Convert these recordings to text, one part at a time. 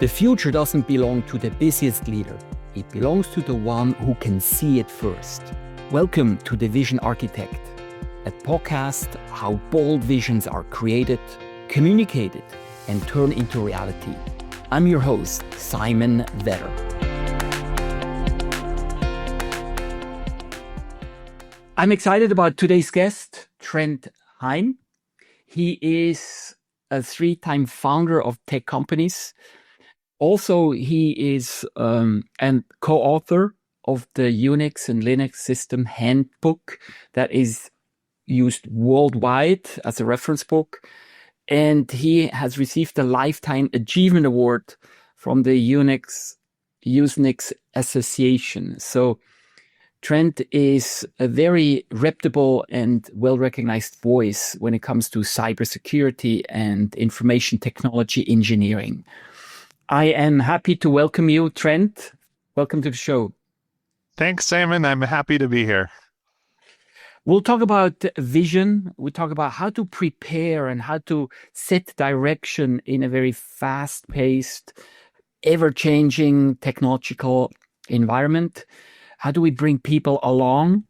The future doesn't belong to the busiest leader. It belongs to the one who can see it first. Welcome to The Vision Architect, a podcast how bold visions are created, communicated, and turned into reality. I'm your host, Simon Vetter. I'm excited about today's guest, Trent Hein. He is a three-time founder of tech companies. Also, he is and co-author of the Unix and Linux system Handbook that is used worldwide as a reference book. And he has received a Lifetime Achievement Award from the Unix Association. So Trent is a very reputable and well-recognized voice when it comes to cybersecurity and information technology engineering. I am happy to welcome you, Trent. Welcome to the show. Thanks, Simon. I'm happy to be here. We'll talk about vision. We'll talk about how to prepare and how to set direction in a very fast-paced, ever-changing technological environment. How do we bring people along?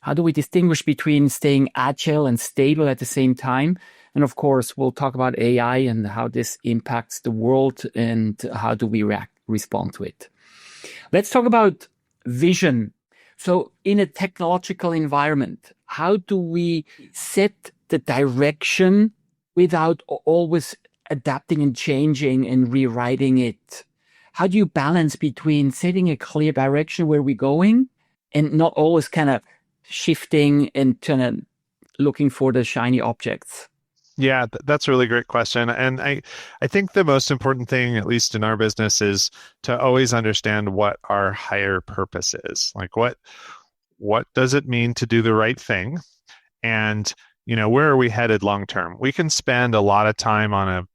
How do we distinguish between staying agile and stable at the same time? And of course, we'll talk about AI and how this impacts the world and how do we respond to it. Let's talk about vision. So in a technological environment, how do we set the direction without always adapting and changing and rewriting it? How do you balance between setting a clear direction where we're going and not always kind of shifting and kind of looking for the shiny objects? Yeah, that's a really great question. And I think the most important thing, at least in our business, is to always understand what our higher purpose is. Like what does it mean to do the right thing? And, where are we headed long term? We can spend a lot of time on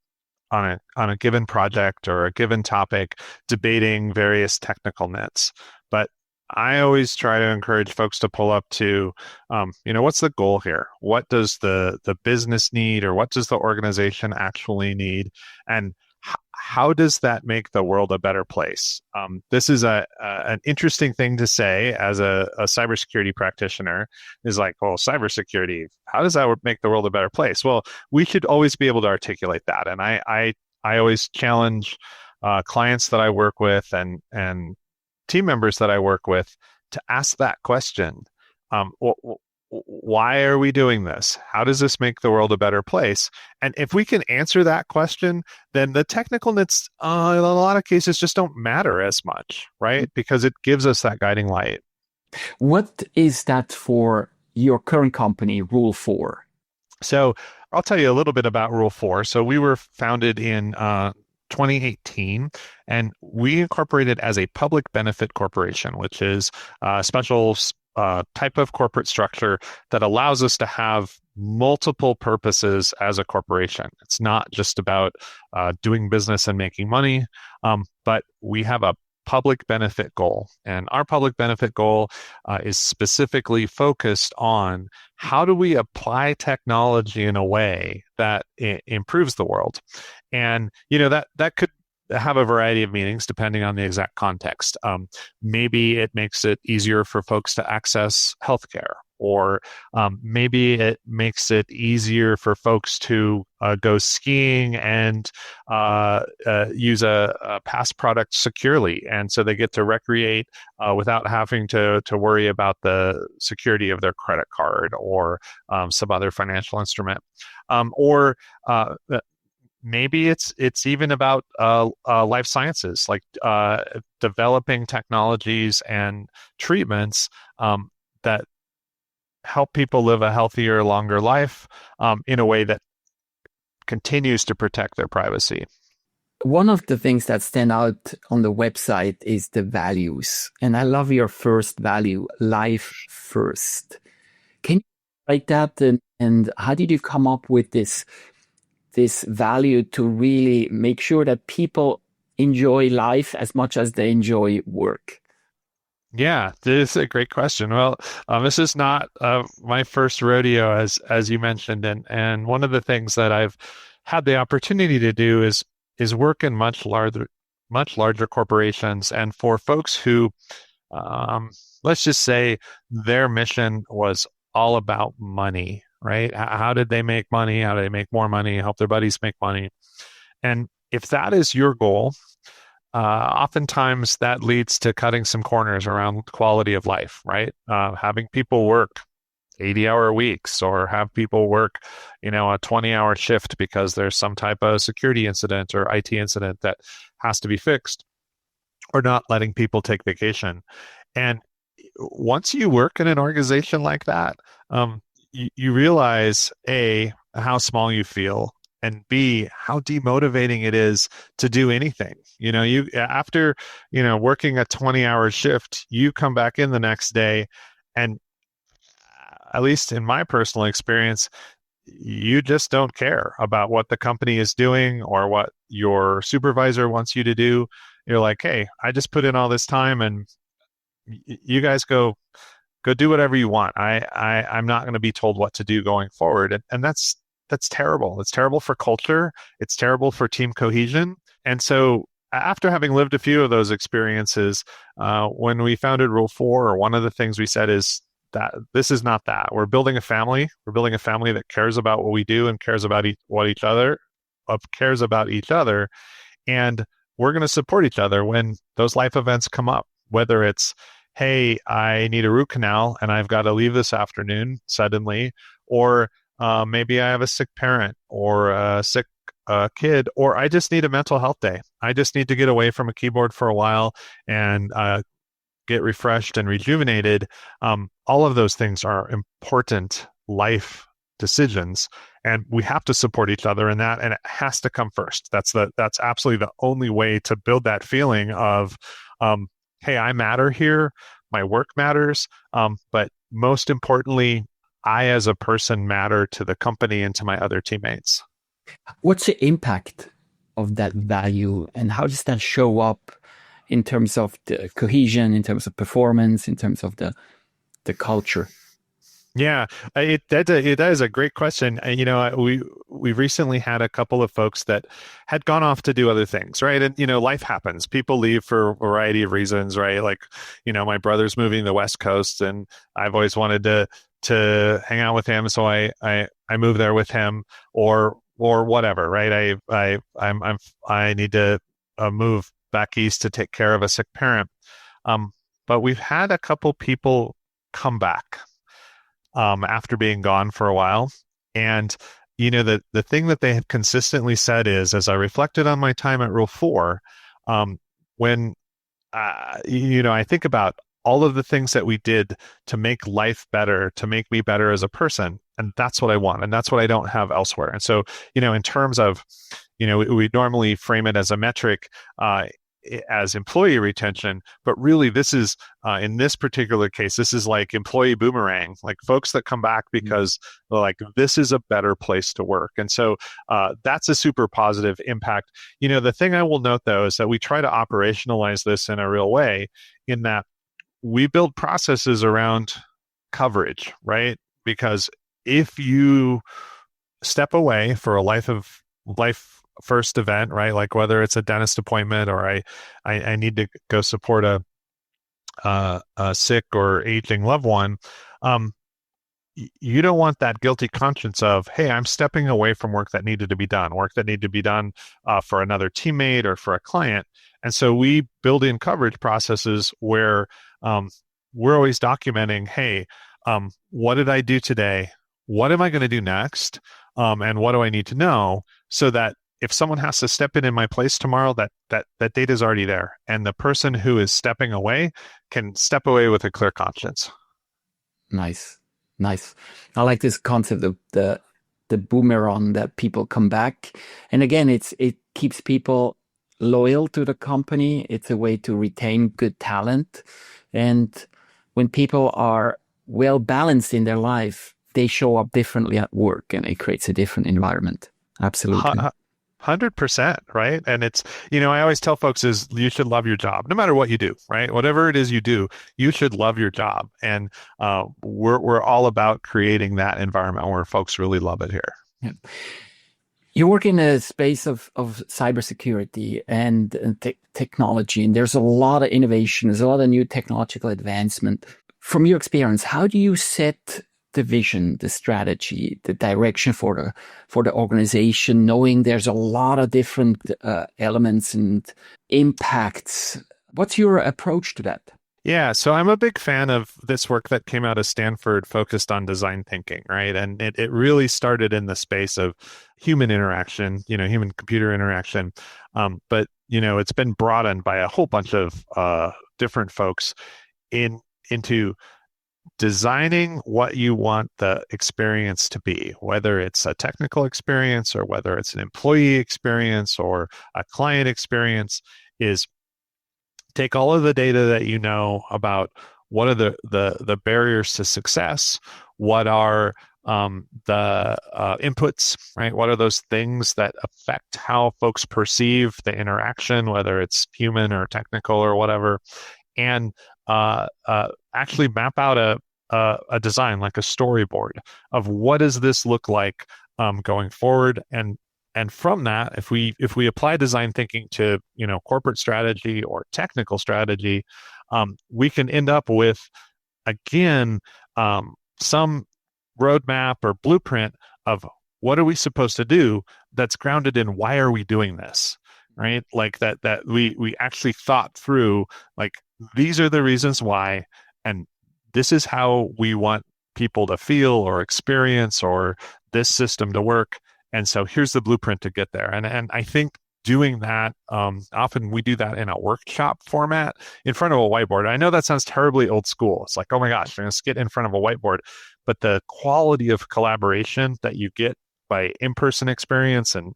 a given project or a given topic debating various technical nits. But I always try to encourage folks to pull up to, what's the goal here? What does the business need, or what does the organization actually need? And how does that make the world a better place? This is an interesting thing to say as a cybersecurity practitioner, is like, well, cybersecurity, how does that make the world a better place? Well, we should always be able to articulate that. And I always challenge clients that I work with and team members that I work with to ask that question. Why are we doing this? How does this make the world a better place? And if we can answer that question, then the technical nits, in a lot of cases, just don't matter as much, right? Because it gives us that guiding light. What is that for your current company, Rule 4? So I'll tell you a little bit about Rule 4. So we were founded in 2018, and we incorporated as a public benefit corporation, which is a special type of corporate structure that allows us to have multiple purposes as a corporation. It's not just about doing business and making money, but we have a public benefit goal. And our public benefit goal is specifically focused on how do we apply technology in a way that improves the world. And, that could have a variety of meanings depending on the exact context. Maybe it makes it easier for folks to access healthcare, or maybe it makes it easier for folks to go skiing and use a pass product securely, and so they get to recreate without having to worry about the security of their credit card or some other financial instrument, or maybe it's even about life sciences, like developing technologies and treatments that help people live a healthier, longer life in a way that continues to protect their privacy. One of the things that stand out on the website is the values. And I love your first value, life first. Can you write that? And how did you come up with this value to really make sure that people enjoy life as much as they enjoy work? Yeah, this is a great question. Well, this is not my first rodeo, as you mentioned, and one of the things that I've had the opportunity to do is work in much much larger corporations, and for folks who, um, let's just say, their mission was all about money, right? How did they make money? How do they make more money? Help their buddies make money? And if that is your goal, oftentimes that leads to cutting some corners around quality of life, right? Having people work 80-hour weeks or have people work, a 20-hour shift because there's some type of security incident or IT incident that has to be fixed, or not letting people take vacation. And once you work in an organization like that, you realize A, how small you feel, and B, how demotivating it is to do anything. You after, working a 20-hour shift, you come back in the next day, and at least in my personal experience, you just don't care about what the company is doing or what your supervisor wants you to do. You're like, hey, I just put in all this time, and you guys go do whatever you want. I'm not going to be told what to do going forward. And that's terrible. It's terrible for culture. It's terrible for team cohesion. And so after having lived a few of those experiences, when we founded Rule 4, one of the things we said is that this is not that. We're building a family. We're building a family that cares about what we do and cares about cares about each other. And we're going to support each other when those life events come up, whether it's, hey, I need a root canal and I've got to leave this afternoon suddenly, or maybe I have a sick parent or a sick kid, or I just need a mental health day. I just need to get away from a keyboard for a while and get refreshed and rejuvenated. All of those things are important life decisions, and we have to support each other in that, and it has to come first. That's absolutely the only way to build that feeling of, hey, I matter here, my work matters, but most importantly, I as a person matter to the company and to my other teammates. What's the impact of that value, and how does that show up in terms of the cohesion, in terms of performance, in terms of the culture? Yeah, that is a great question. We recently had a couple of folks that had gone off to do other things, right? And life happens. People leave for a variety of reasons, right? Like, my brother's moving to the West Coast, and I've always wanted to hang out with him, so I moved there with him, or whatever, right? I need to move back east to take care of a sick parent. But we've had a couple people come back after being gone for a while. And, the thing that they have consistently said is, as I reflected on my time at Rule 4, when, I think about all of the things that we did to make life better, to make me better as a person, and that's what I want, and that's what I don't have elsewhere. And so, in terms of, we normally frame it as a metric, as employee retention, but really this is, in this particular case, this is like employee boomerang, like folks that come back because like, this is a better place to work. And so that's a super positive impact. The thing I will note though, is that we try to operationalize this in a real way, in that we build processes around coverage, right? Because if you step away for a life first event, right? Like whether it's a dentist appointment, or I need to go support a sick or aging loved one. You don't want that guilty conscience of, hey, I'm stepping away from work that needed to be done for another teammate or for a client. And so we build in coverage processes where we're always documenting, hey, what did I do today? What am I going to do next? And what do I need to know, so that if someone has to step in my place tomorrow, that data is already there, and the person who is stepping away can step away with a clear conscience. Nice. I like this concept of the boomerang, that people come back, and again, it keeps people loyal to the company. It's a way to retain good talent, and when people are well balanced in their life, they show up differently at work, and it creates a different environment. Absolutely. 100%, right? And it's, I always tell folks is, you should love your job, no matter what you do, right? Whatever it is you do, you should love your job. And we're all about creating that environment where folks really love it here. Yeah. You work in a space of cybersecurity and technology, and there's a lot of innovation. There's a lot of new technological advancement. From your experience, how do you set the vision, the strategy, the direction for the organization, knowing there's a lot of different elements and impacts? What's your approach to that? Yeah, so I'm a big fan of this work that came out of Stanford focused on design thinking, right? And it really started in the space of human interaction, human computer interaction. But, it's been broadened by a whole bunch of different folks in into designing what you want the experience to be, whether it's a technical experience or whether it's an employee experience or a client experience, is take all of the data that you know about what are the barriers to success, what are the inputs, right? What are those things that affect how folks perceive the interaction, whether it's human or technical or whatever, and actually map out a design, like a storyboard of what does this look like going forward. And from that, if we apply design thinking to corporate strategy or technical strategy, we can end up with, again, some roadmap or blueprint of what are we supposed to do that's grounded in why are we doing this, right? Like that we actually thought through, like, these are the reasons why, and this is how we want people to feel or experience or this system to work. And so here's the blueprint to get there. And I think doing that, often we do that in a workshop format in front of a whiteboard. I know that sounds terribly old school. It's like, oh my gosh, I'm going to get in front of a whiteboard. But the quality of collaboration that you get by in-person experience and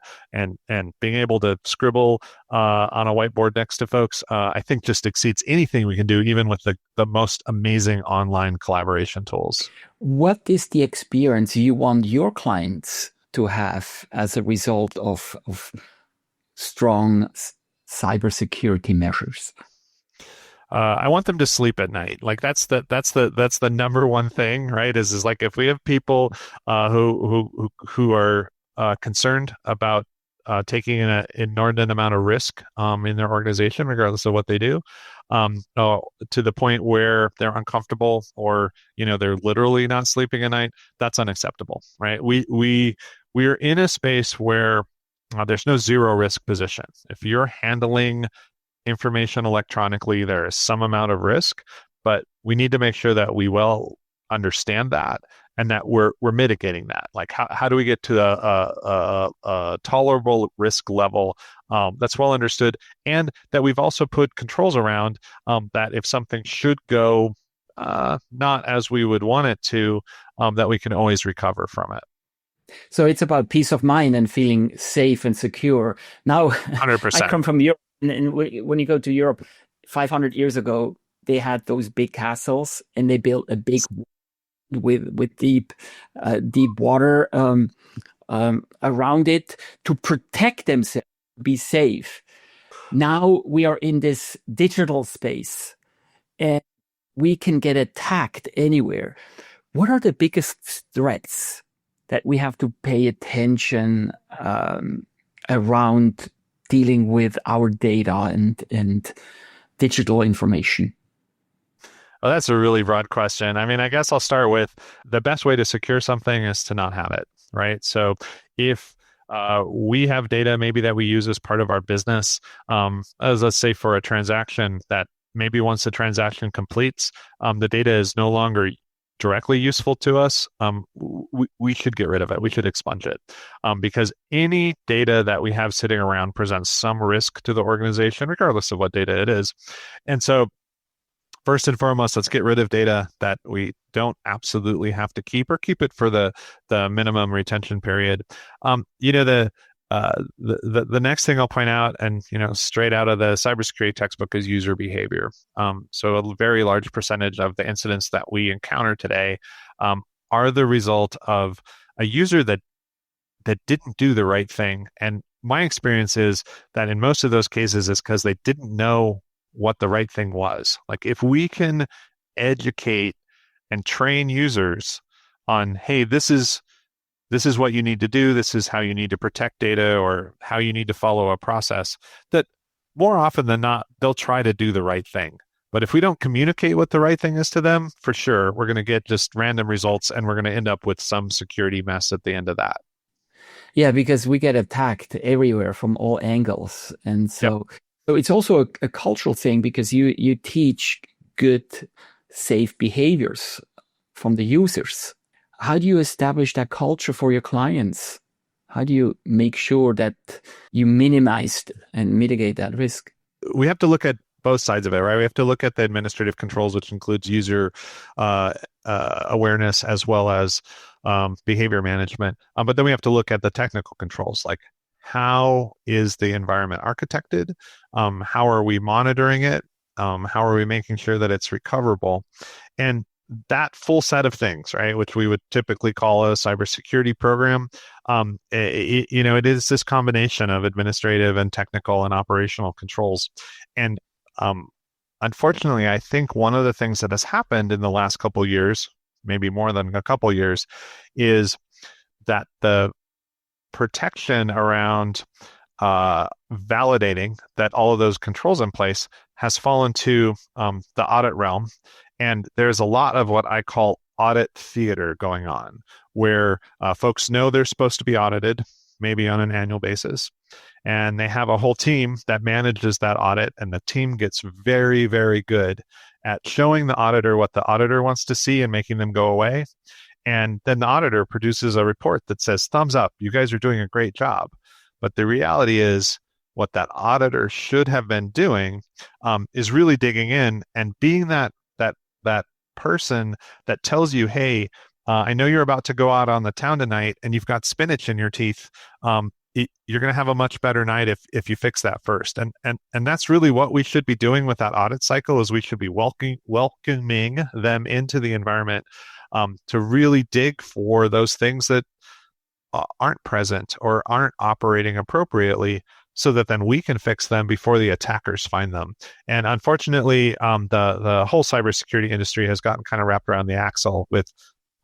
being able to scribble on a whiteboard next to folks, I think just exceeds anything we can do, even with the most amazing online collaboration tools. What is the experience you want your clients to have as a result of strong cybersecurity measures? I want them to sleep at night. Like that's the number one thing, right? Is like, if we have people who are concerned about taking an inordinate amount of risk in their organization, regardless of what they do, to the point where they're uncomfortable or they're literally not sleeping at night, that's unacceptable, right? We are in a space where there's no zero risk position. If you're handling information electronically, there is some amount of risk, but we need to make sure that we well understand that and that we're mitigating that. Like, how do we get to a tolerable risk level that's well understood, and that we've also put controls around that if something should go not as we would want it to, that we can always recover from it. So it's about peace of mind and feeling safe and secure. Now, I 100%. come from Europe, and when you go to Europe, 500 years ago, they had those big castles, and they built a big with deep water around it to protect themselves, be safe. Now we are in this digital space, and we can get attacked anywhere. What are the biggest threats that we have to pay attention around dealing with our data and digital information? Well, that's a really broad question. I mean, I guess I'll start with the best way to secure something is to not have it, right? So if we have data maybe that we use as part of our business, as let's say for a transaction that maybe once the transaction completes, the data is no longer directly useful to us, we should get rid of it. We should expunge it, because any data that we have sitting around presents some risk to the organization, regardless of what data it is. And so first and foremost, let's get rid of data that we don't absolutely have to keep, or keep it for the minimum retention period. The next thing I'll point out, and straight out of the cybersecurity textbook, is user behavior. So a very large percentage of the incidents that we encounter today are the result of a user that didn't do the right thing. And my experience is that in most of those cases, it's because they didn't know what the right thing was. Like, if we can educate and train users on, hey, this is this is what you need to do, this is how you need to protect data, or how you need to follow a process, that more often than not, they'll try to do the right thing. But if we don't communicate what the right thing is to them, for sure, we're going to get just random results and we're going to end up with some security mess at the end of that. Yeah, because we get attacked everywhere from all angles. And Yep. so it's also a cultural thing because you teach good, safe behaviors from the users. How do you establish that culture for your clients? How do you make sure that you minimize and mitigate that risk? We have to look at both sides of it, right? We have to look at the administrative controls, which includes user awareness as well as behavior management. But then we have to look at the technical controls, like how is the environment architected? How are we monitoring it? How are we making sure that it's recoverable? And that full set of things, right, which we would typically call a cybersecurity program, it is this combination of administrative and technical and operational controls. And um, unfortunately, I think one of the things that has happened in the last couple of years, maybe more than a couple of years, is that the protection around validating that all of those controls in place has fallen to the audit realm. And there's a lot of what I call audit theater going on, where folks know they're supposed to be audited, maybe on an annual basis. And they have a whole team that manages that audit, and the team gets very, very good at showing the auditor what the auditor wants to see and making them go away. And then the auditor produces a report that says, thumbs up, you guys are doing a great job. But the reality is, what that auditor should have been doing is really digging in and being that person that tells you, hey, I know you're about to go out on the town tonight and you've got spinach in your teeth. You're going to have a much better night if you fix that first. And that's really what we should be doing with that audit cycle, is we should be welcoming them into the environment to really dig for those things that aren't present or aren't operating appropriately, so that then we can fix them before the attackers find them. And unfortunately, the whole cybersecurity industry has gotten kind of wrapped around the axle with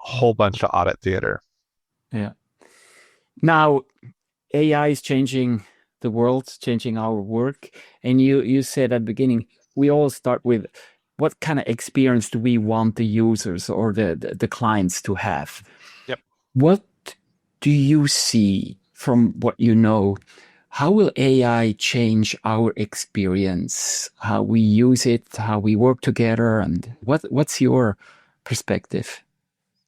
a whole bunch of audit theater. Yeah. Now, AI is changing the world, changing our work. And you said at the beginning, we all start with what kind of experience do we want the users or the clients to have? Yep. What do you see from what you know? How will AI change our experience, how we use it, how we work together, and what's your perspective?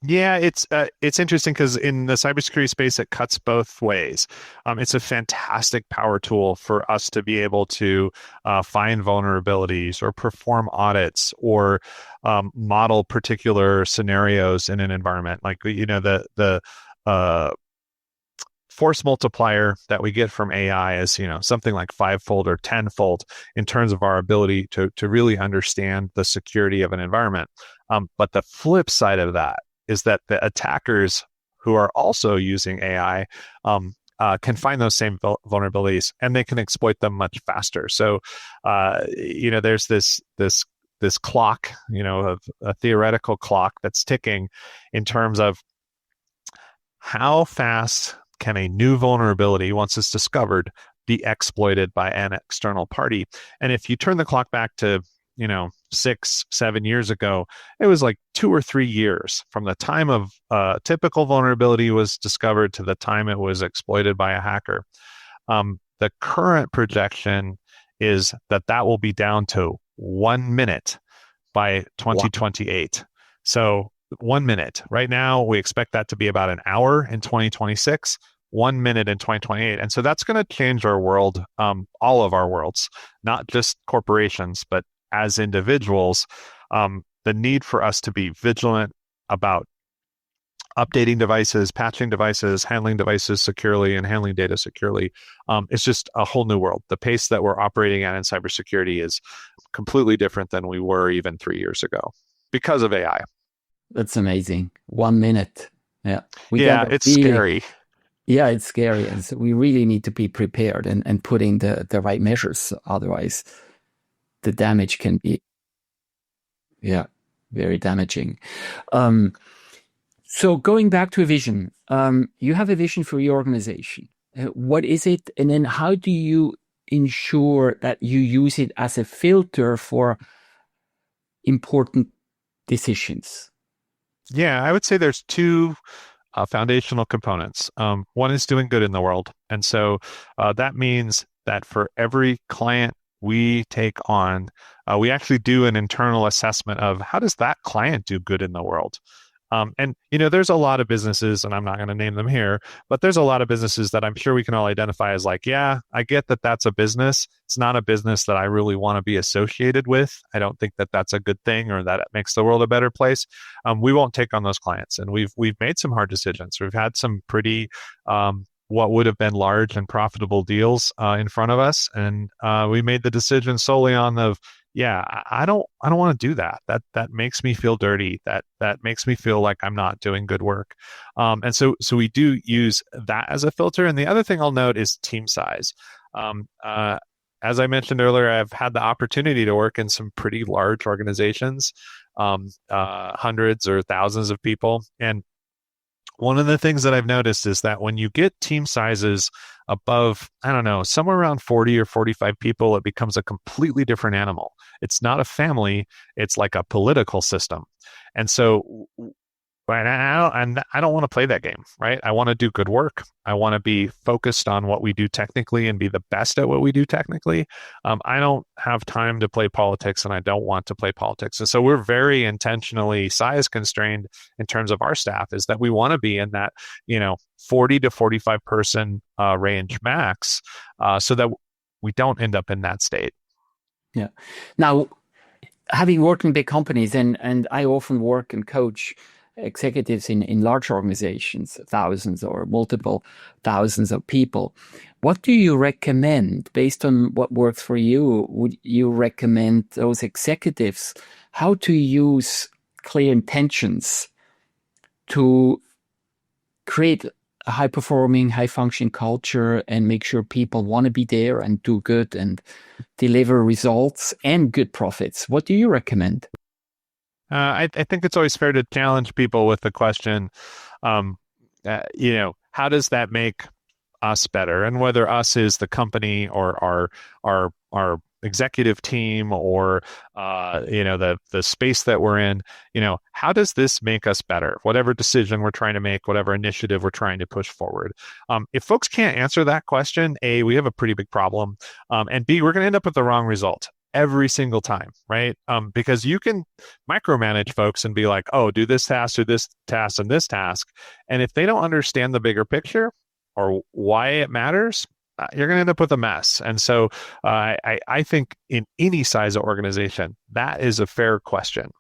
Yeah, it's interesting because in the cybersecurity space, it cuts both ways. It's a fantastic power tool for us to be able to find vulnerabilities or perform audits or model particular scenarios in an environment. Like, the force multiplier that we get from AI is, something like fivefold or tenfold in terms of our ability to really understand the security of an environment. But the flip side of that is that the attackers who are also using AI can find those same vulnerabilities, and they can exploit them much faster. So, there's this clock, of a theoretical clock that's ticking in terms of how fast can a new vulnerability, once it's discovered, be exploited by an external party. And if you turn the clock back to 6-7 years ago, it was like 2 or 3 years from the time of typical vulnerability was discovered to the time it was exploited by a hacker. The current projection is that will be down to 1 minute by 2028. Wow. So 1 minute. Right now, we expect that to be about an hour in 2026, 1 minute in 2028. And so that's going to change our world, all of our worlds, not just corporations, but as individuals. The need for us to be vigilant about updating devices, patching devices, handling devices securely, and handling data securely. It's just a whole new world. The pace that we're operating at in cybersecurity is completely different than we were even 3 years ago because of AI. That's amazing. 1 minute. Yeah. It's scary. Yeah, it's scary. And so we really need to be prepared and put in the right measures. Otherwise, the damage can be, very damaging. So going back to a vision, you have a vision for your organization. What is it? And then how do you ensure that you use it as a filter for important decisions? Yeah, I would say there's two foundational components. One is doing good in the world. And so that means that for every client we take on, we actually do an internal assessment of how does that client do good in the world? And there's a lot of businesses, and I'm not going to name them here, but there's a lot of businesses that I'm sure we can all identify as like, yeah, I get that that's a business. It's not a business that I really want to be associated with. I don't think that that's a good thing or that it makes the world a better place. We won't take on those clients, and we've made some hard decisions. We've had some pretty what would have been large and profitable deals in front of us, and we made the decision solely on the yeah, I don't want to do that. That makes me feel dirty. That makes me feel like I'm not doing good work. And so we do use that as a filter. And the other thing I'll note is team size. Um, uh, as I mentioned earlier, I've had the opportunity to work in some pretty large organizations, hundreds or thousands of people. And one of the things that I've noticed is that when you get team sizes above, I don't know, somewhere around 40 or 45 people, it becomes a completely different animal. It's not a family, it's like a political system. And so Right. And I don't want to play that game, right? I want to do good work. I want to be focused on what we do technically and be the best at what we do technically. I don't have time to play politics and I don't want to play politics. And so we're very intentionally size constrained in terms of our staff is that we want to be in that, 40 to 45 person range max so that we don't end up in that state. Yeah. Now, having worked in big companies, and I often work and coach executives in large organizations, thousands or multiple thousands of people. What do you recommend based on what works for you? Would you recommend those executives how to use clear intentions to create a high performing, high functioning culture and make sure people want to be there and do good and deliver results and good profits? What do you recommend? I think it's always fair to challenge people with the question, how does that make us better? And whether us is the company or our executive team or the space that we're in, how does this make us better? Whatever decision we're trying to make, whatever initiative we're trying to push forward. If folks can't answer that question, A, we have a pretty big problem, and B, we're going to end up with the wrong result every single time, right? Because you can micromanage folks and be like, oh, do this task, and this task. And if they don't understand the bigger picture or why it matters, you're going to end up with a mess. And so I think in any size of organization, that is a fair question.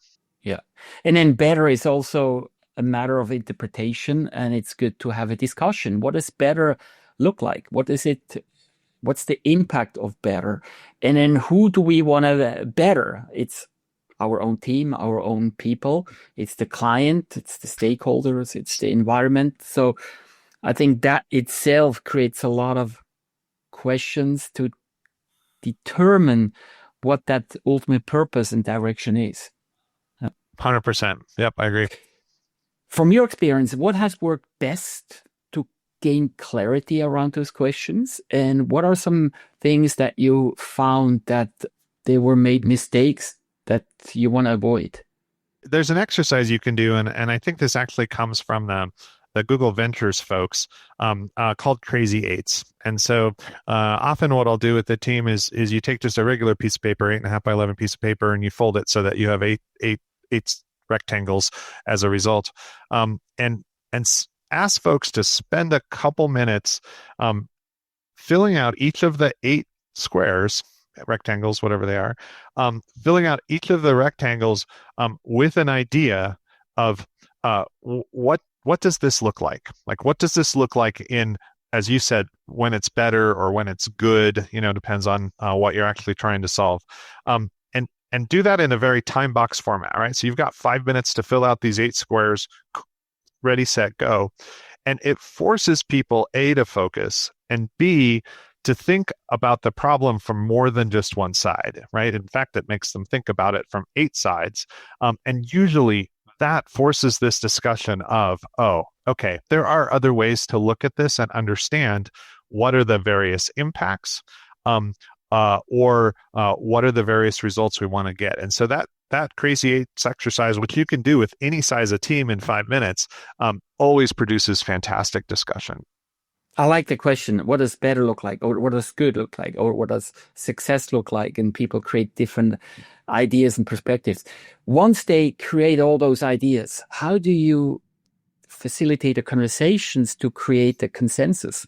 Yeah. And then better is also a matter of interpretation, and it's good to have a discussion. What does better look like? What is it? What's the impact of better? And then who do we want to better? It's our own team, our own people. It's the client, it's the stakeholders, it's the environment. So I think that itself creates a lot of questions to determine what that ultimate purpose and direction is. 100%. Yep, I agree. From your experience, what has worked best to gain clarity around those questions? And what are some things that you found that they were made mistakes that you want to avoid? There's an exercise you can do, and I think this actually comes from the Google Ventures folks called Crazy Eights. And so often what I'll do with the team is you take just a regular piece of paper, 8.5 by 11 piece of paper, and you fold it so that you have eight rectangles as a result. And ask folks to spend a couple minutes filling out each of the 8 squares, rectangles, whatever they are, filling out each of the rectangles with an idea of what does this look like? Like, what does this look like in, as you said, when it's better or when it's good, depends on what you're actually trying to solve. And do that in a very time box format, right? So you've got 5 minutes to fill out these 8 squares, ready, set, go. And it forces people, A, to focus, and B, to think about the problem from more than just one side, right? In fact, it makes them think about it from 8 sides. And usually that forces this discussion of, oh, okay, there are other ways to look at this and understand what are the various impacts, or what are the various results we want to get. And so that crazy eights exercise, which you can do with any size of team in 5 minutes, always produces fantastic discussion. I like the question. What does better look like? Or what does good look like? Or what does success look like? And people create different ideas and perspectives. Once they create all those ideas, how do you facilitate the conversations to create the consensus?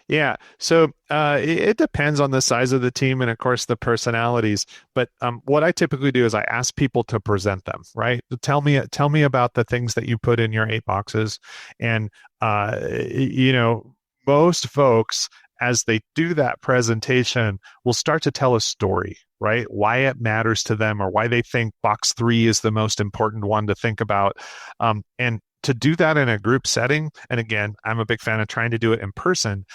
Yeah. So it depends on the size of the team and, of course, the personalities. But what I typically do is I ask people to present them, right? Tell me about the things that you put in your 8 boxes. And, you know, most folks, as they do that presentation, will start to tell a story, right? Why it matters to them or why they think box 3 is the most important one to think about. And to do that in a group setting, and again, I'm a big fan of trying to do it in person,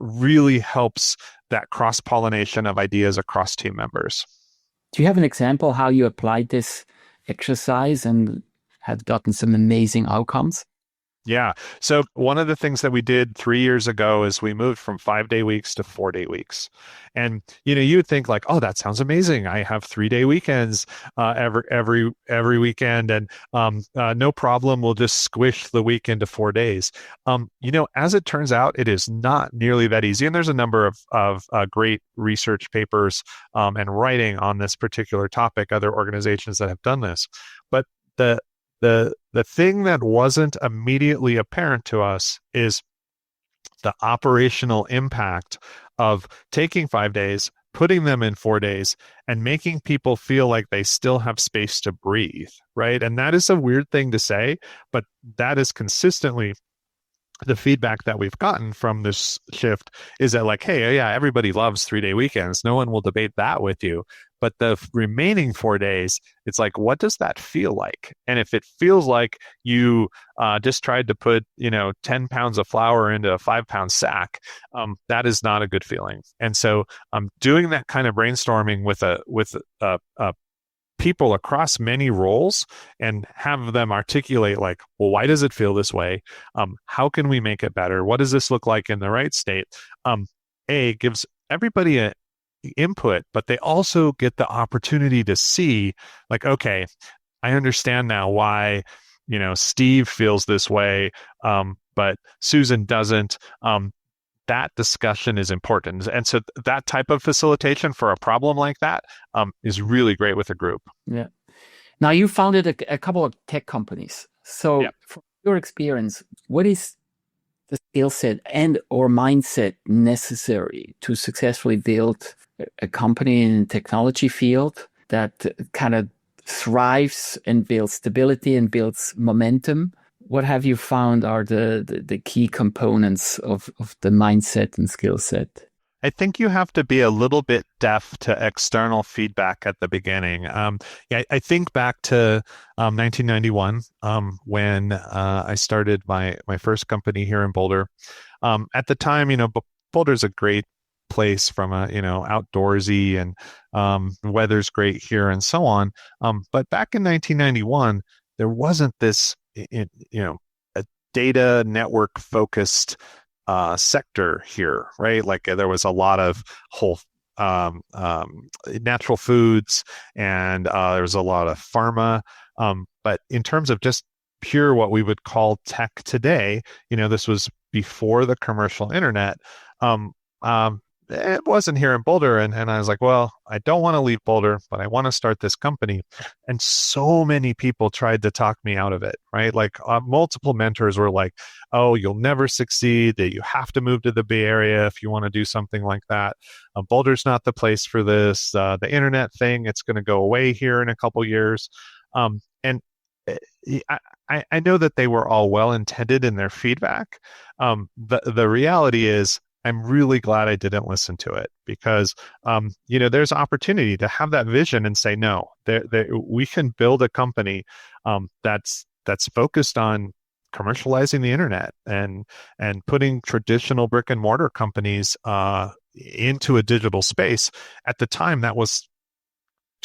really helps that cross-pollination of ideas across team members. Do you have an example how you applied this exercise and have gotten some amazing outcomes? Yeah. So one of the things that we did 3 years ago is we moved from 5-day weeks to 4-day weeks. And you would think like, oh, that sounds amazing. I have 3-day weekends every weekend, and no problem. We'll just squish the week into 4 days. As it turns out, it is not nearly that easy. And there's a number of great research papers and writing on this particular topic, other organizations that have done this. But the thing that wasn't immediately apparent to us is the operational impact of taking 5 days, putting them in 4 days, and making people feel like they still have space to breathe, right? And that is a weird thing to say, but that is consistently the feedback that we've gotten from this shift is that like, hey, yeah, everybody loves 3-day weekends. No one will debate that with you. But the remaining 4 days, it's like, what does that feel like? And if it feels like you just tried to put, 10 pounds of flour into a 5-pound sack, that is not a good feeling. And so doing that kind of brainstorming with a people across many roles and have them articulate like, well, why does it feel this way? How can we make it better? What does this look like in the right state? Gives everybody a input, but they also get the opportunity to see like, okay, I understand now why, Steve feels this way, but Susan doesn't. That discussion is important. And so that type of facilitation for a problem like that is really great with a group. Yeah. Now you founded a couple of tech companies. So Yeah. from your experience, what is the skill set and or mindset necessary to successfully build a company in the technology field that kind of thrives and builds stability and builds momentum? What have you found are the key components of the mindset and skill set? I think you have to be a little bit deaf to external feedback at the beginning. I think back to 1991 when I started my first company here in Boulder. At the time, Boulder's a great place from a outdoorsy and weather's great here and so on. But back in 1991, there wasn't this a data network focused sector here, right? Like there was a lot of whole natural foods and there was a lot of pharma. But in terms of just pure what we would call tech today, this was before the commercial internet. It wasn't here in Boulder. And I was like, well, I don't want to leave Boulder, but I want to start this company. And so many people tried to talk me out of it, right? Like multiple mentors were like, oh, you'll never succeed, that you have to move to the Bay Area if you want to do something like that. Boulder's not the place for this. The internet thing, it's going to go away here in a couple years. And I know that they were all well intended in their feedback. The reality is, I'm really glad I didn't listen to it because, there's opportunity to have that vision and say, no, we can build a company that's focused on commercializing the internet and putting traditional brick and mortar companies into a digital space. At the time, that was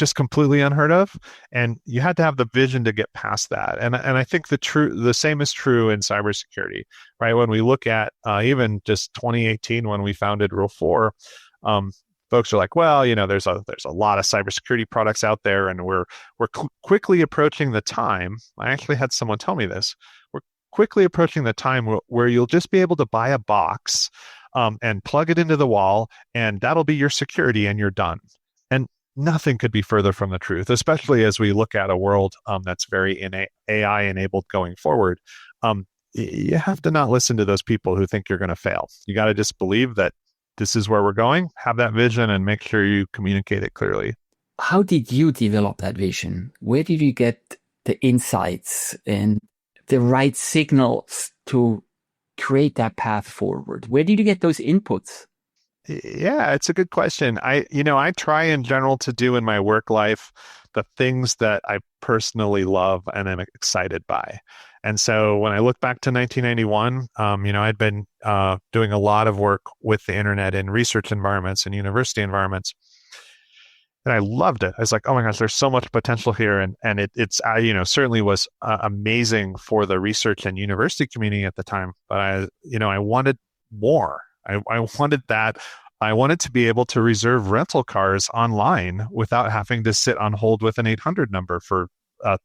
just completely unheard of, and you had to have the vision to get past that. And I think the same is true in cybersecurity, right? When we look at even just 2018 when we founded Rule 4, um, folks are like, well, there's a lot of cybersecurity products out there, and we're quickly approaching the time. I actually had someone tell me this. We're quickly approaching the time where you'll just be able to buy a box and plug it into the wall, and that'll be your security, and you're done. And nothing could be further from the truth, especially as we look at a world that's very AI enabled going forward. You have to not listen to those people who think you're going to fail. You got to just believe that this is where we're going, have that vision, and make sure you communicate it clearly. How did you develop that vision? Where did you get the insights and the right signals to create that path forward? Where did you get those inputs? Yeah, it's a good question. I try in general to do in my work life the things that I personally love and am excited by. And so when I look back to 1991, I'd been doing a lot of work with the internet in research environments and university environments. And I loved it. I was like, oh my gosh, there's so much potential here. And it's certainly was amazing for the research and university community at the time. But I wanted more. I wanted that. I wanted to be able to reserve rental cars online without having to sit on hold with an 800 number for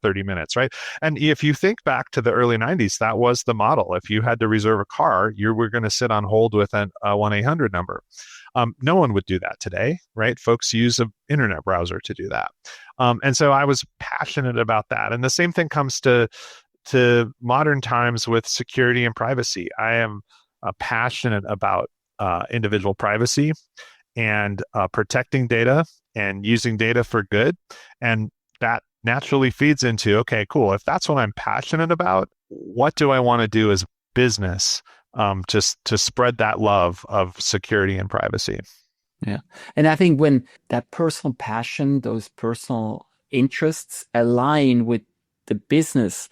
30 minutes, right? And if you think back to the early 90s, that was the model. If you had to reserve a car, you were going to sit on hold with a 1-800 number. No one would do that today, right? Folks use an internet browser to do that. And so I was passionate about that. And the same thing comes to modern times with security and privacy. I am passionate about individual privacy and protecting data and using data for good. And that naturally feeds into, okay, cool. If that's what I'm passionate about, what do I want to do as business just to spread that love of security and privacy? Yeah. And I think when that personal passion, those personal interests align with the business,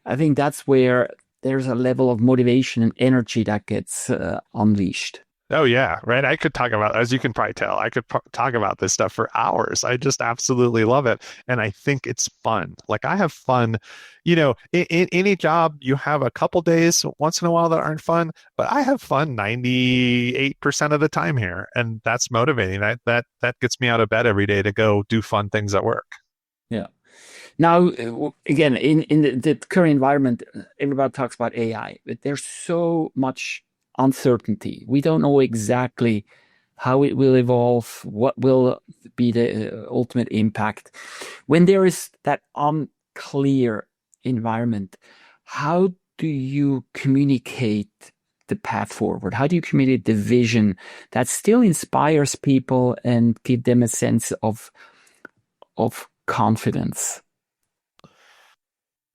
I think that's where there's a level of motivation and energy that gets unleashed. Oh yeah, right. I could talk about, as you can probably tell, I could talk about this stuff for hours. I just absolutely love it, and I think it's fun. Like I have fun, in any job you have a couple days once in a while that aren't fun, but I have fun 98% of the time here, and that's motivating. That gets me out of bed every day to go do fun things at work. Yeah. Now, again, in the current environment, everybody talks about AI, but there's so much uncertainty. We don't know exactly how it will evolve, what will be the ultimate impact. When there is that unclear environment, how do you communicate the path forward? How do you communicate the vision that still inspires people and give them a sense of confidence?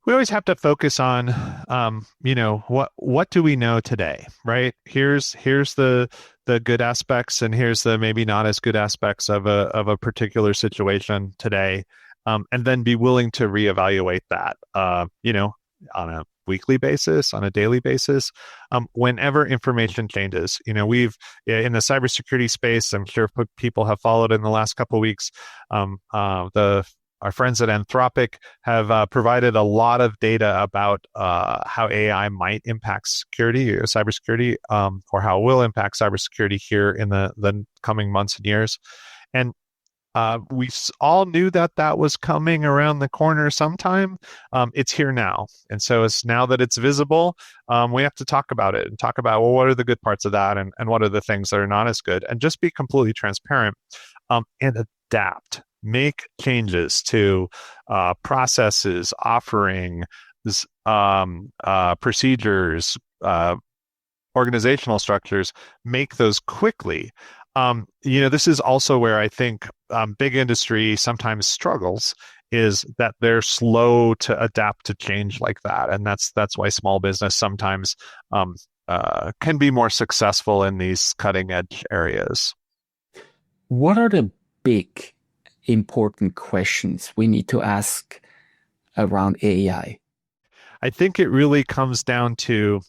We always have to focus on, what do we know today, right? Here's the good aspects, and here's the maybe not as good aspects of a particular situation today, and then be willing to reevaluate that, on a weekly basis, on a daily basis, whenever information changes. We've in the cybersecurity space, I'm sure people have followed in the last couple of weeks, our friends at Anthropic have provided a lot of data about how AI might impact security or cybersecurity, or how it will impact cybersecurity here in the coming months and years. And we all knew that was coming around the corner sometime. It's here now. And so it's now that it's visible, we have to talk about it and talk about, well, what are the good parts of that, and what are the things that are not as good, and just be completely transparent, and adapt. Make changes to processes, offerings, procedures, organizational structures. Make those quickly. This is also where I think big industry sometimes struggles, is that they're slow to adapt to change like that, and that's why small business sometimes can be more successful in these cutting edge areas. What are the big important questions we need to ask around AI? I think it really comes down to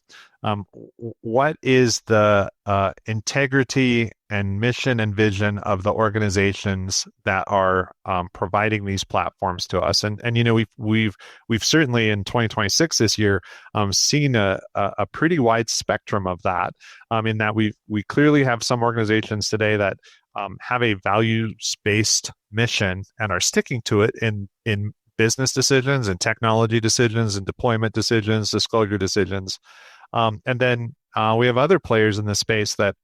what is the integrity and mission and vision of the organizations that are providing these platforms to us? And we've certainly in 2026 this year seen a pretty wide spectrum of that. In that we clearly have some organizations today that have a values-based mission and are sticking to it in business decisions and technology decisions and deployment decisions, disclosure decisions. And then we have other players in the space that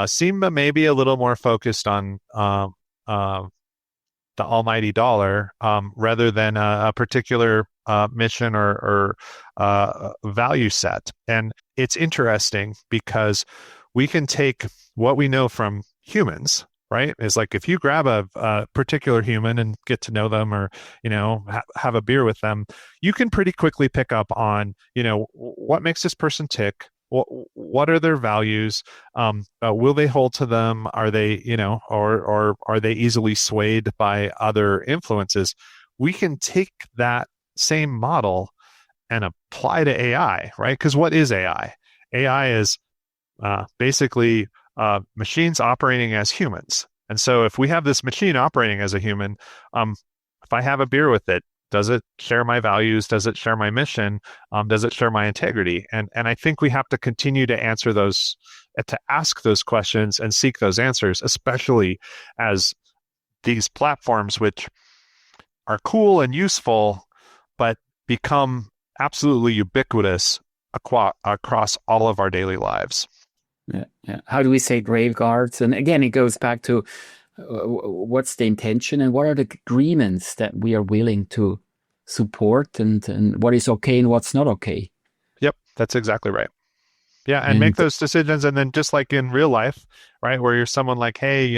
seem maybe a little more focused on the almighty dollar rather than a particular mission or value set. And it's interesting because we can take what we know from humans, right? It's like if you grab a particular human and get to know them, or have a beer with them, you can pretty quickly pick up on what makes this person tick. What are their values? Will they hold to them? Are they, or are they easily swayed by other influences? We can take that same model and apply to AI, right? Because what is AI? AI is basically machines operating as humans. And so if we have this machine operating as a human, if I have a beer with it, does it share my values? Does it share my mission? Does it share my integrity? And I think we have to continue to answer those, to ask those questions and seek those answers, especially as these platforms, which are cool and useful, but become absolutely ubiquitous across all of our daily lives. Yeah. How do we say grave guards? And again, it goes back to what's the intention and what are the agreements that we are willing to support, and what is okay and what's not okay. Yep, that's exactly right. Yeah, and make those decisions. And then just like in real life, right, where you're someone like, hey,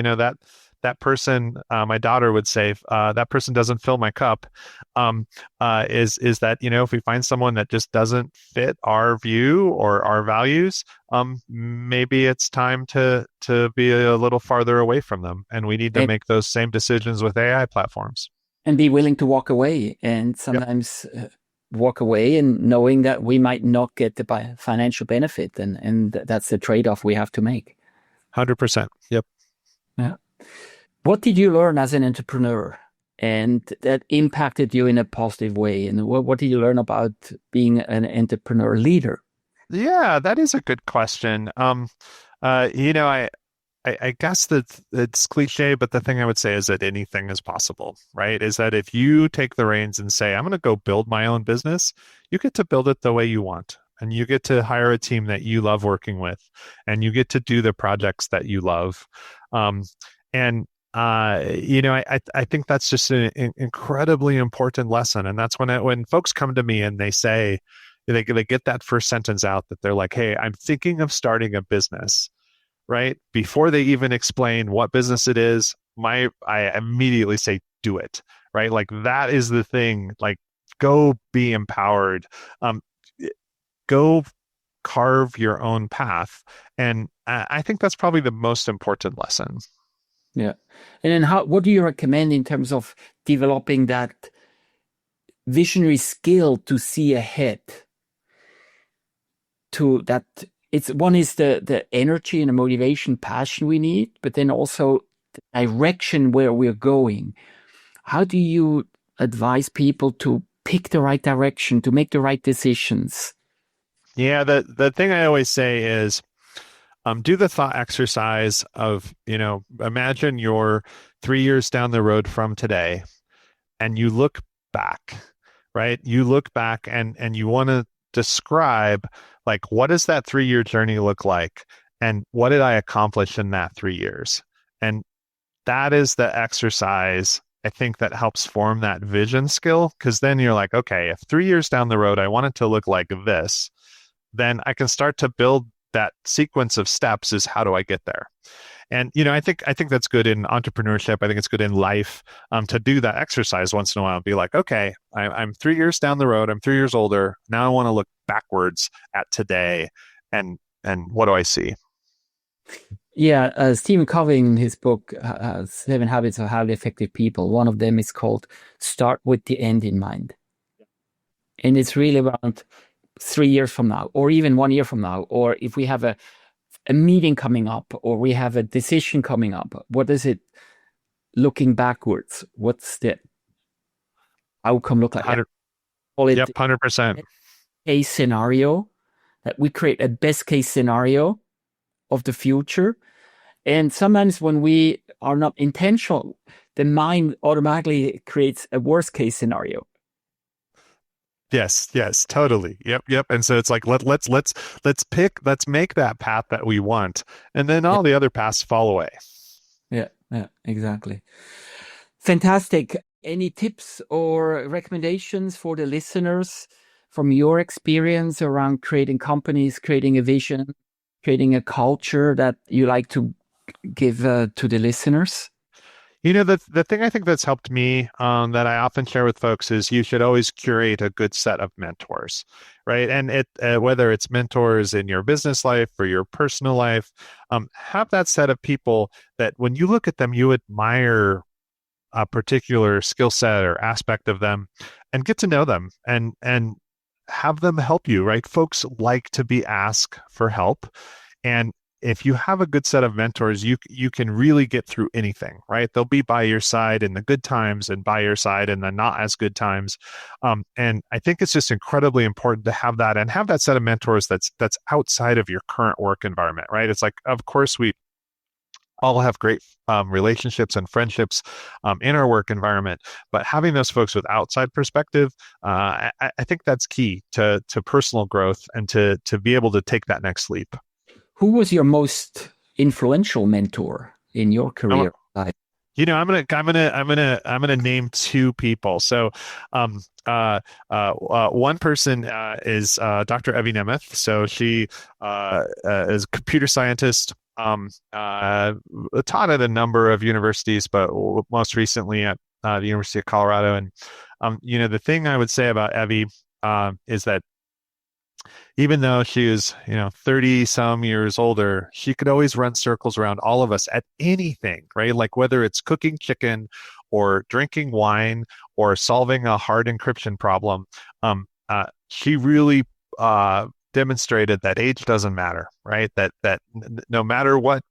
that person, my daughter would say, that person doesn't fill my cup, is that, if we find someone that just doesn't fit our view or our values, maybe it's time to be a little farther away from them. And we need to make those same decisions with AI platforms. And be willing to walk away, and sometimes walk away and knowing that we might not get the financial benefit. And that's the trade-off we have to make. 100%. Yep. Yeah. What did you learn as an entrepreneur and that impacted you in a positive way? And what did you learn about being an entrepreneur leader? Yeah, that is a good question. I guess that it's cliche, but the thing I would say is that anything is possible, right? Is that if you take the reins and say, I'm going to go build my own business, you get to build it the way you want. And you get to hire a team that you love working with, and you get to do the projects that you love. I think that's just an incredibly important lesson. And that's when folks come to me and they say, they get that first sentence out that they're like, hey, I'm thinking of starting a business, right? Before they even explain what business it is, I immediately say, do it, right? Like that is the thing. Like, go be empowered. Go carve your own path. And I think that's probably the most important lesson. Yeah. And then what do you recommend in terms of developing that visionary skill to see ahead? To that, one is the energy and the motivation, passion we need, but then also the direction where we're going. How do you advise people to pick the right direction, to make the right decisions? Yeah, the thing I always say is, do the thought exercise of, imagine you're 3 years down the road from today and you look back, right? You look back and you want to describe, like, what does that 3-year journey look like? And what did I accomplish in that 3 years? And that is the exercise, I think, that helps form that vision skill. Because then you're like, okay, if 3 years down the road, I want it to look like this, then I can start to build that sequence of steps. Is how do I get there? And I think that's good in entrepreneurship. I think it's good in life to do that exercise once in a while and be like, okay, I'm 3 years down the road. I'm 3 years older. Now I want to look backwards at today, and what do I see? Yeah, Stephen Covey, in his book, 7 Habits of Highly Effective People, one of them is called Start with the End in Mind. And it's really about 3 years from now, or even 1 year from now, or if we have a meeting coming up, or we have a decision coming up, what is it looking backwards? What's the outcome look like? 100, Call it yep, 100%. case scenario, that we create a best case scenario of the future. And sometimes when we are not intentional, the mind automatically creates a worst case scenario. Yes, totally. Yep. And so it's like let's make that path that we want, and then all the other paths fall away. Yeah, exactly. Fantastic. Any tips or recommendations for the listeners from your experience around creating companies, creating a vision, creating a culture that you like to give to the listeners? The thing I think that's helped me, that I often share with folks, is you should always curate a good set of mentors, right? And whether it's mentors in your business life or your personal life, have that set of people that when you look at them, you admire a particular skill set or aspect of them, and get to know them and have them help you, right? Folks like to be asked for help, and if you have a good set of mentors, you can really get through anything, right? They'll be by your side in the good times and by your side in the not as good times. And I think it's just incredibly important to have that, and have that set of mentors that's outside of your current work environment, right? It's like, of course, we all have great relationships and friendships in our work environment, but having those folks with outside perspective, I think that's key to personal growth and to be able to take that next leap. Who was your most influential mentor in your career life? I'm gonna name two people. So, one person is Dr. Evie Nemeth. So she is a computer scientist. Taught at a number of universities, but most recently at the University of Colorado. And the thing I would say about Evie is that even though she was 30 some years older, she could always run circles around all of us at anything, right? Like whether it's cooking chicken or drinking wine or solving a hard encryption problem. She really demonstrated that age doesn't matter, right? That no matter what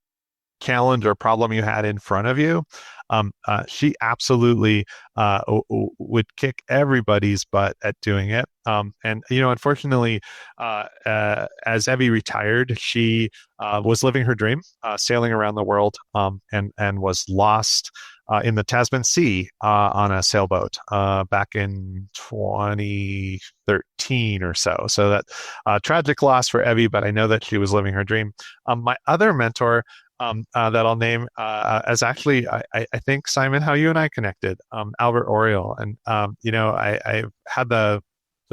challenge or problem you had in front of you, she absolutely would kick everybody's butt at doing it. And unfortunately, as Evie retired, she was living her dream, sailing around the world, and was lost in the Tasman Sea on a sailboat back in 2013 or so. So that tragic loss for Evie, but I know that she was living her dream. My other mentor that I'll name as actually, I think, Simon, how you and I connected, Albert Oriole. And, I've had the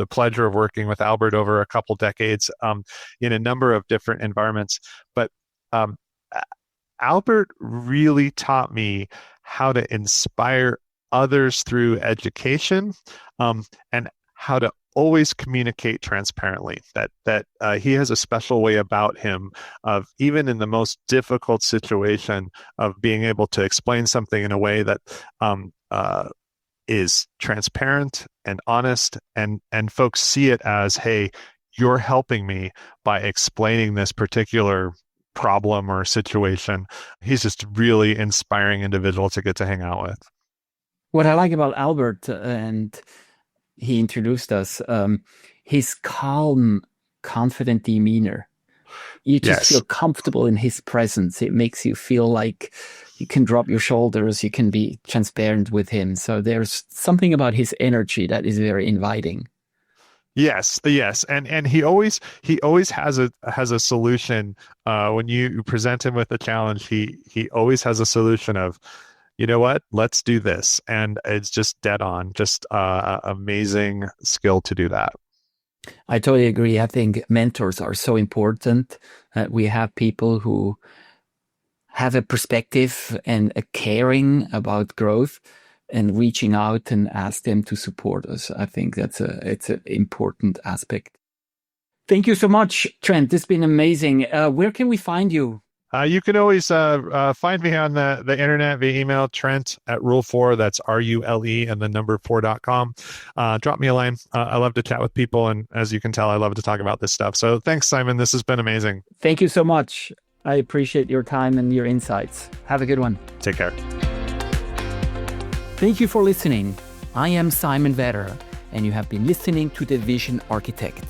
pleasure of working with Albert over a couple decades in a number of different environments. But Albert really taught me how to inspire others through education, and how to always communicate transparently. That he has a special way about him of, even in the most difficult situation, of being able to explain something in a way that is transparent and honest, and folks see it as, hey, you're helping me by explaining this particular problem or situation. He's just really inspiring individual to get to hang out with. What I like about Albert, and he introduced us, his calm, confident demeanor. You just feel comfortable in his presence. It makes you feel like you can drop your shoulders, you can be transparent with him. So there's something about his energy that is very inviting. Yes, and he always has a solution. When you present him with a challenge, he always has a solution of, you know what, let's do this, and it's just dead on. Just amazing skill to do that. I totally agree. I think mentors are so important. We have people who have a perspective and a caring about growth, and reaching out and ask them to support us. I think it's an important aspect. Thank you so much, Trent. This has been amazing. Where can we find you? You can always find me on the internet via email, Trent at rule4, that's RULE and the number 4.com. Drop me a line. I love to chat with people. And as you can tell, I love to talk about this stuff. So thanks, Simon. This has been amazing. Thank you so much. I appreciate your time and your insights. Have a good one. Take care. Thank you for listening. I am Simon Vetter, and you have been listening to The Vision Architect.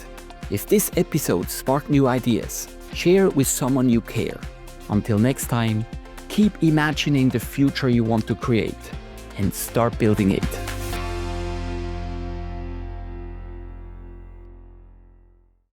If this episode sparked new ideas, share it with someone you care. Until next time, keep imagining the future you want to create and start building it.